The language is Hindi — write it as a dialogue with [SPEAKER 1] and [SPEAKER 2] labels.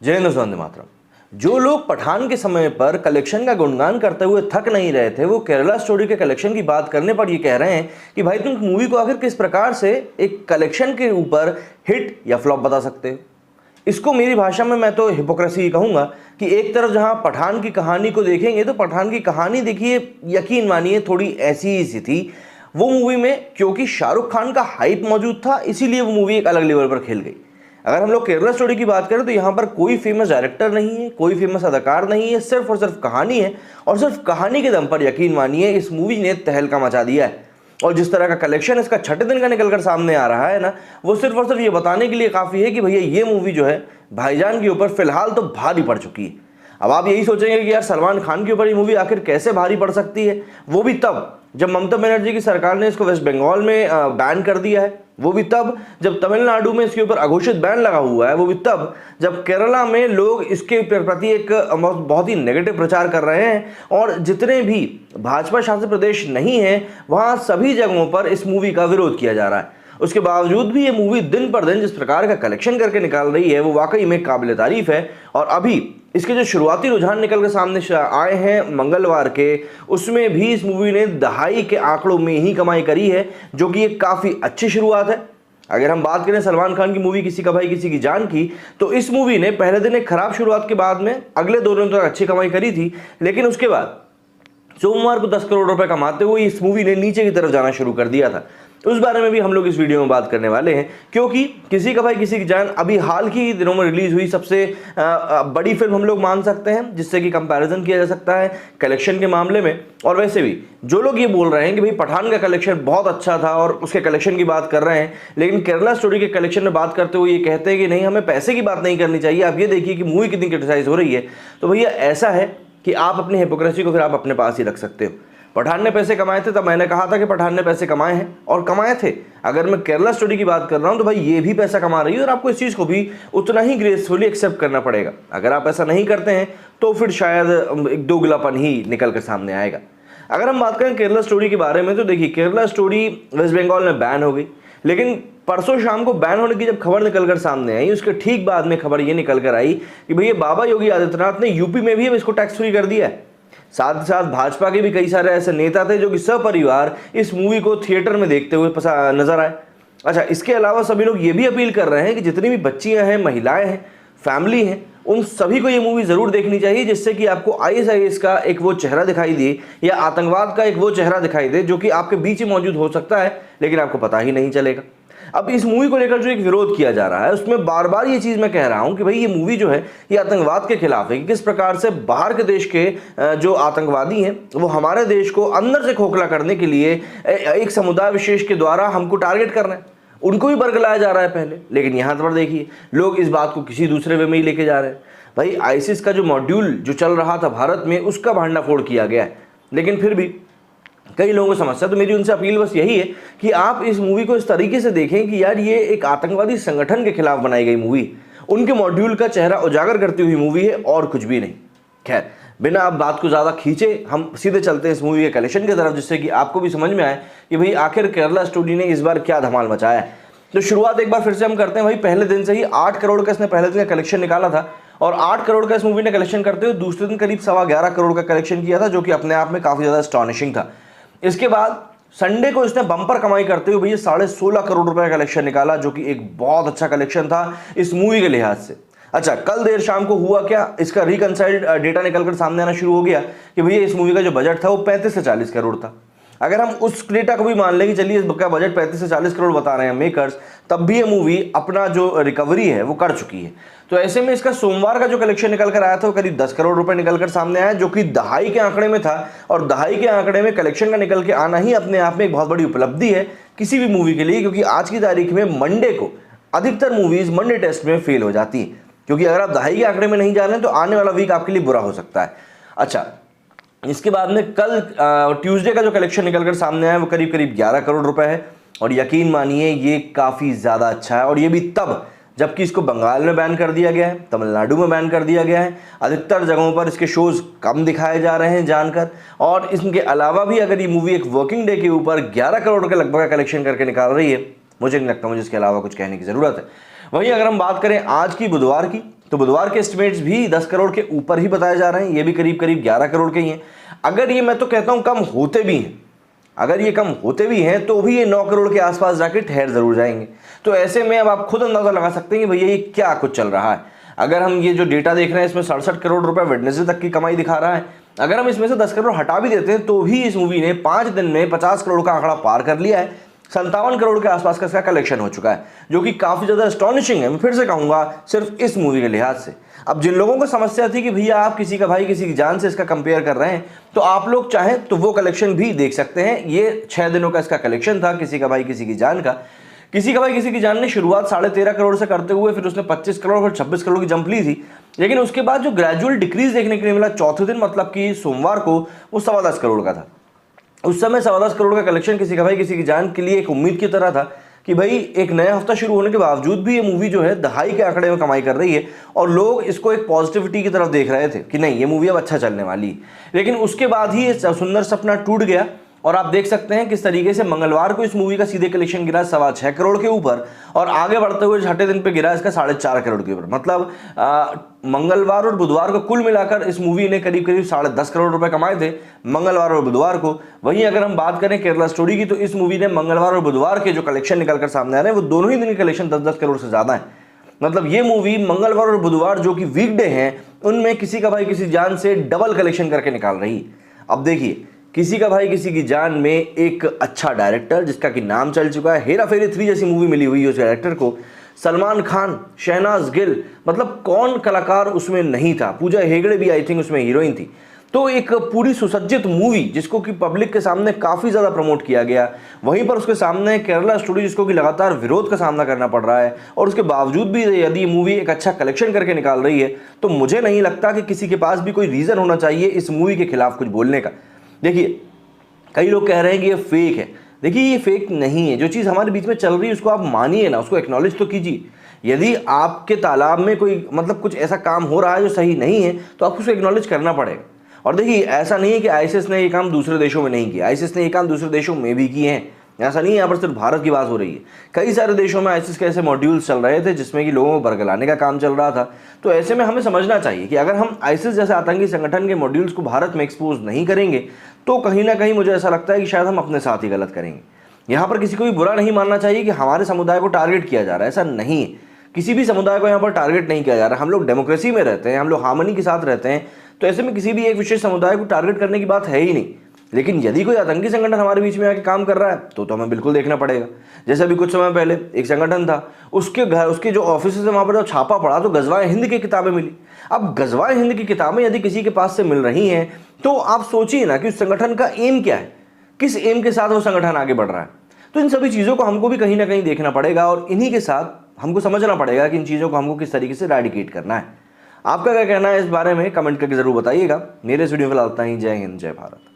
[SPEAKER 1] जय हिंद वंदे मातरम। जो लोग पठान के समय पर कलेक्शन का गुणगान करते हुए थक नहीं रहे थे, वो केरला स्टोरी के कलेक्शन की बात करने पर ये कह रहे हैं कि भाई तुम मूवी को आखिर किस प्रकार से एक कलेक्शन के ऊपर हिट या फ्लॉप बता सकते हो। इसको मेरी भाषा में मैं तो हिपोक्रेसी कहूंगा कि एक तरफ जहां पठान की कहानी को देखेंगे तो पठान की कहानी देखिए, यकीन मानिए थोड़ी ऐसी ही सी थी। वो मूवी में क्योंकि शाहरुख खान का हाइप मौजूद था, इसीलिए वो मूवी एक अलग लेवल पर खेल गई। अगर हम लोग केरला स्टोरी की बात करें तो यहाँ पर कोई फेमस डायरेक्टर नहीं है, कोई फेमस अदाकार नहीं है, सिर्फ और सिर्फ कहानी है। और सिर्फ कहानी के दम पर यकीन मानिए इस मूवी ने तहलका मचा दिया है। और जिस तरह का कलेक्शन इसका छठे दिन का निकलकर सामने आ रहा है ना, वो सिर्फ और सिर्फ ये बताने के लिए काफ़ी है कि भैया ये मूवी जो है भाईजान के ऊपर फिलहाल तो भारी पड़ चुकी है। अब आप यही सोचेंगे कि यार सलमान खान के ऊपर ये मूवी आखिर कैसे भारी पड़ सकती है, वो भी तब जब ममता बनर्जी की सरकार ने इसको वेस्ट बंगाल में बैन कर दिया है, वो भी तब जब तमिलनाडु में इसके ऊपर अघोषित बैन लगा हुआ है, वो भी तब जब केरला में लोग इसके प्रति एक बहुत ही नेगेटिव प्रचार कर रहे हैं। और जितने भी भाजपा शासित प्रदेश नहीं हैं वहाँ सभी जगहों पर इस मूवी का विरोध किया जा रहा है। उसके बावजूद भी ये मूवी दिन पर दिन जिस प्रकार का कलेक्शन करके निकाल रही है वो वाकई में काबिल तारीफ है। और अभी इसके जो शुरुआती रुझान निकल के सामने आए हैं मंगलवार के, उसमें भी इस मूवी ने दहाई के आंकड़ों में ही कमाई करी है, जो कि एक काफ़ी अच्छी शुरुआत है। अगर हम बात करें सलमान खान की मूवी किसी का भाई किसी की जान की, तो इस मूवी ने पहले दिन एक खराब शुरुआत के बाद में अगले 2 दिन तक अच्छी कमाई करी थी, लेकिन उसके बाद सोमवार को 10 करोड़ रुपए कमाते हुए इस मूवी ने नीचे की तरफ जाना शुरू कर दिया था। उस बारे में भी हम लोग इस वीडियो में बात करने वाले हैं, क्योंकि किसी का भाई किसी की जान अभी हाल के दिनों में रिलीज हुई सबसे बड़ी फिल्म हम लोग मान सकते हैं, जिससे कि कंपैरिजन किया जा सकता है कलेक्शन के मामले में। और वैसे भी जो लोग ये बोल रहे हैं कि भाई पठान का कलेक्शन बहुत अच्छा था और उसके कलेक्शन की बात कर रहे हैं, लेकिन केरला स्टोरी के कलेक्शन में बात करते हुए ये कहते हैं कि नहीं, हमें पैसे की बात नहीं करनी चाहिए, आप ये देखिए कि मूवी कितनी क्रिटिसाइज हो रही है। तो भैया ऐसा है कि आप अपनी हिपोक्रेसी को फिर आप अपने पास ही रख सकते हो। पठान ने पैसे कमाए थे, तब मैंने कहा था कि पठान ने पैसे कमाए हैं और कमाए थे। अगर मैं केरला स्टोरी की बात कर रहा हूं तो भाई ये भी पैसा कमा रही है और आपको इस चीज़ को भी उतना ही ग्रेसफुली एक्सेप्ट करना पड़ेगा। अगर आप ऐसा नहीं करते हैं तो फिर शायद एक दोगलापन ही निकल कर सामने आएगा। अगर हम बात करें केरला स्टोरी के बारे में तो देखिए, केरला स्टोरी वेस्ट बंगाल में बैन हो गई, लेकिन परसों शाम को बैन होने की जब खबर निकलकर सामने आई, उसके ठीक बाद में खबर ये निकल कर आई कि भैया बाबा योगी आदित्यनाथ ने यूपी में भी अब इसको टैक्स फ्री कर दिया है। साथ ही साथ भाजपा के भी कई सारे ऐसे नेता थे जो कि सपरिवार इस मूवी को थिएटर में देखते हुए नजर आए। अच्छा, इसके अलावा सभी लोग ये भी अपील कर रहे हैं कि जितनी भी बच्चियां हैं, महिलाएं हैं, फैमिली हैं, उन सभी को ये मूवी जरूर देखनी चाहिए, जिससे कि आपको आईएसआईएस का एक वो चेहरा दिखाई दे या आतंकवाद का एक वो चेहरा दिखाई दे जो कि आपके बीच में मौजूद हो सकता है, लेकिन आपको पता ही नहीं चलेगा। अब इस मूवी को लेकर जो एक विरोध किया जा रहा है, उसमें बार बार ये चीज़ मैं कह रहा हूं कि भाई ये मूवी जो है ये आतंकवाद के खिलाफ है कि किस प्रकार से बाहर के देश के जो आतंकवादी हैं वो हमारे देश को अंदर से खोखला करने के लिए एक समुदाय विशेष के द्वारा हमको टारगेट कर रहे हैं। उनको भी बरगलाया जा रहा है पहले, लेकिन यहाँ पर देखिए लोग इस बात को किसी दूसरे वे में ही लेके जा रहे हैं। भाई आईसिस का जो मॉड्यूल जो चल रहा था भारत में, उसका भांडाफोड़ किया गया है, लेकिन फिर भी कई लोगों को समस्या। तो मेरी उनसे अपील बस यही है कि आप इस मूवी को इस तरीके से देखें कि यार ये एक आतंकवादी संगठन के खिलाफ बनाई गई मूवी, उनके मॉड्यूल का चेहरा उजागर करती हुई मूवी है और कुछ भी नहीं। खैर, बिना अब बात को ज़्यादा खींचे हम सीधे चलते हैं इस मूवी के कलेक्शन की तरफ, जिससे कि आपको भी समझ में आए कि भाई आखिर केरला स्टोरी ने इस बार क्या धमाल मचाया है। तो शुरुआत एक बार फिर से हम करते हैं। भाई पहले दिन से ही 8 करोड़ का इसने पहले दिन का कलेक्शन निकाला था और 8 करोड़ का इस मूवी ने कलेक्शन करते हुए दूसरे दिन करीब 11.25 करोड़ का कलेक्शन किया था, जो कि अपने आप में काफ़ी ज़्यादा एस्टॉनिशिंग था। इसके बाद संडे को इसने बम्पर कमाई करते हुए भैया 16.5 करोड़ रुपए का कलेक्शन निकाला, जो कि एक बहुत अच्छा कलेक्शन था इस मूवी के लिहाज से। अच्छा, कल देर शाम को हुआ क्या, इसका रिकंसाइल्ड डेटा निकलकर सामने आना शुरू हो गया कि भैया इस मूवी का जो बजट था वो 35 से 40 करोड़ था। अगर हम उस डेटा को भी मान लें कि चलिए इसका बजट 35 से 40 करोड़ बता रहे हैं मेकर्स, तब भी ये मूवी अपना जो रिकवरी है वो कर चुकी है। तो ऐसे में इसका सोमवार का जो कलेक्शन निकल कर आया था वो करीब 10 करोड़ रुपए निकल कर सामने आया, जो कि दहाई के आंकड़े में था। और दहाई के आंकड़े में कलेक्शन का निकल के आना ही अपने आप में एक बहुत बड़ी उपलब्धि है किसी भी मूवी के लिए, क्योंकि आज की तारीख में मंडे को अधिकतर मूवीज मंडे टेस्ट में फेल हो जाती हैं, क्योंकि अगर आप दहाई के आंकड़े में नहीं जा रहे हैं तो आने वाला वीक आपके लिए बुरा हो सकता है। अच्छा, इसके बाद में कल ट्यूसडे का जो कलेक्शन निकलकर सामने आया वो करीब 11 करोड़ रुपए है और यकीन मानिए ये काफ़ी ज़्यादा अच्छा है। और ये भी तब जबकि इसको बंगाल में बैन कर दिया गया है, तमिलनाडु में बैन कर दिया गया है, अधिकतर जगहों पर इसके शोज़ कम दिखाए जा रहे हैं जानकर। और इसके अलावा भी अगर ये मूवी एक वर्किंग डे के ऊपर 11 करोड़ के लगभग कलेक्शन करके निकाल रही है, मुझे नहीं लगता मुझे इसके अलावा कुछ कहने की ज़रूरत है। वहीं अगर हम बात करें आज की बुधवार की, तो बुधवार के एस्टिमेट्स भी 10 करोड़ के ऊपर ही बताए जा रहे हैं, ये भी करीब करीब 11 करोड़ के ही हैं। अगर ये, मैं तो कहता हूं, कम होते भी हैं, अगर ये कम होते भी हैं तो भी ये 9 करोड़ के आसपास जाके ठहर जरूर जाएंगे। तो ऐसे में अब आप खुद अंदाजा लगा सकते हैं कि भैया ये क्या कुछ चल रहा है। अगर हम ये जो डेटा देख रहे हैं इसमें 67 करोड़ रुपए वेडनेसडे तक की कमाई दिखा रहा है। अगर हम इसमें से 10 करोड़ हटा भी देते हैं तो भी इस मूवी ने 5 दिन में 50 करोड़ का आंकड़ा पार कर लिया है। 57 करोड़ के आसपास का इसका कलेक्शन हो चुका है, जो कि काफी ज्यादा एस्टॉनिशिंग है। मैं फिर से कहूंगा, सिर्फ इस मूवी के लिहाज से। अब जिन लोगों को समस्या थी कि भैया आप किसी का भाई किसी की जान से इसका कंपेयर कर रहे हैं, तो आप लोग चाहें तो वो कलेक्शन भी देख सकते हैं। ये 6 दिनों का इसका कलेक्शन था, किसी का भाई किसी की जान का। किसी का भाई किसी की जान ने शुरुआत 13.5 करोड़ से करते हुए फिर उसने 25 करोड़ और 26 करोड़ की जंप ली थी, लेकिन उसके बाद जो ग्रेजुअल डिक्रीज देखने के लिए मिला चौथे दिन, मतलब कि सोमवार को, वो 10.25 करोड़ का था। उस समय 10.25 करोड़ का कलेक्शन किसी का भाई किसी की जान के लिए एक उम्मीद की तरह था कि भाई एक नया हफ्ता शुरू होने के बावजूद भी ये मूवी जो है दहाई के आंकड़े में कमाई कर रही है, और लोग इसको एक पॉजिटिविटी की तरफ देख रहे थे कि नहीं ये मूवी अब अच्छा चलने वाली है। लेकिन उसके बाद ही ये सुंदर सपना टूट गया, और आप देख सकते हैं किस तरीके से मंगलवार को इस मूवी का सीधे कलेक्शन गिरा 6.25 करोड़ के ऊपर, और आगे बढ़ते हुए छठे दिन पे गिरा इसका 4.5 करोड़ के ऊपर। मतलब मंगलवार और बुधवार को कुल मिलाकर इस मूवी ने करीब करीब 10.5 करोड़ रुपए कमाए थे मंगलवार और बुधवार को। वहीं अगर हम बात करें केरला स्टोरी की, तो इस मूवी ने मंगलवार और बुधवार के जो कलेक्शन निकलकर सामने आ रहे हैं वो दोनों ही दिन के कलेक्शन 10-10 करोड़ से ज्यादा है। मतलब ये मूवी मंगलवार और बुधवार जो कि वीकडे हैं, उनमें किसी का भाई किसी जान से डबल कलेक्शन करके निकाल रही है। अब देखिए, किसी का भाई किसी की जान में एक अच्छा डायरेक्टर जिसका कि नाम चल चुका है, हेरा फेरी 3 जैसी मूवी मिली हुई है उस डायरेक्टर को, सलमान खान, शहनाज गिल, मतलब कौन कलाकार उसमें नहीं था। पूजा हेगड़े भी आई थिंक उसमें हीरोइन थी। तो एक पूरी सुसज्जित मूवी जिसको कि पब्लिक के सामने काफी ज्यादा प्रमोट किया गया। वहीं पर उसके सामने केरला स्टोरी जिसको कि लगातार विरोध का सामना करना पड़ रहा है, और उसके बावजूद भी यदि ये मूवी एक अच्छा कलेक्शन करके निकाल रही है, तो मुझे नहीं लगता कि किसी के पास भी कोई रीजन होना चाहिए इस मूवी के खिलाफ कुछ बोलने का। देखिए, कई लोग कह रहे हैं कि ये फेक है। देखिए, ये फेक नहीं है। जो चीज़ हमारे बीच में चल रही है उसको आप मानिए ना, उसको एक्नॉलेज तो कीजिए। यदि आपके तालाब में कोई मतलब कुछ ऐसा काम हो रहा है जो सही नहीं है, तो आपको उसको एक्नॉलेज करना पड़ेगा। और देखिए, ऐसा नहीं है कि आईएसआईएस ने ये काम दूसरे देशों में नहीं किया, आईएसआईएस ने ये काम दूसरे देशों में भी किए हैं। ऐसा नहीं है यहाँ पर सिर्फ भारत की बात हो रही है। कई सारे देशों में आईएसआईएस के ऐसे मॉड्यूल्स चल रहे थे जिसमें कि लोगों को बरगलाने का काम चल रहा था। तो ऐसे में हमें समझना चाहिए कि अगर हम आईएसआईएस जैसे आतंकी संगठन के मॉड्यूल्स को भारत में एक्सपोज नहीं करेंगे, तो कहीं ना कहीं मुझे ऐसा लगता है कि शायद हम अपने साथ ही गलत करेंगे। यहाँ पर किसी को भी बुरा नहीं मानना चाहिए कि हमारे समुदाय को टारगेट किया जा रहा है, ऐसा नहीं है। किसी भी समुदाय को यहाँ पर टारगेट नहीं किया जा रहा है। हम लोग डेमोक्रेसी में रहते हैं, हम लोग हार्मनी के साथ रहते हैं, तो ऐसे में किसी भी एक विशेष समुदाय को टारगेट करने की बात है ही नहीं। लेकिन यदि कोई आतंकी संगठन हमारे बीच में आके काम कर रहा है तो हमें बिल्कुल देखना पड़ेगा। जैसे अभी कुछ समय पहले एक संगठन था, उसके घर, उसके जो ऑफिस है वहां पर जब छापा पड़ा तो गजवाए हिंद की किताबें मिली। अब गजवाए हिंद की किताबें यदि किसी के पास से मिल रही हैं, तो आप सोचिए ना कि उस संगठन का एम क्या है, किस एम के साथ वो संगठन आगे बढ़ रहा है। तो इन सभी चीज़ों को हमको भी कहीं ना कहीं देखना पड़ेगा, और इन्हीं के साथ हमको समझना पड़ेगा कि इन चीज़ों को हमको किस तरीके से रेडिकेट करना है। आपका क्या कहना है इस बारे में कमेंट करके जरूर बताइएगा। मेरे इस वीडियो में फिलहाल इतना ही। जय हिंद, जय भारत।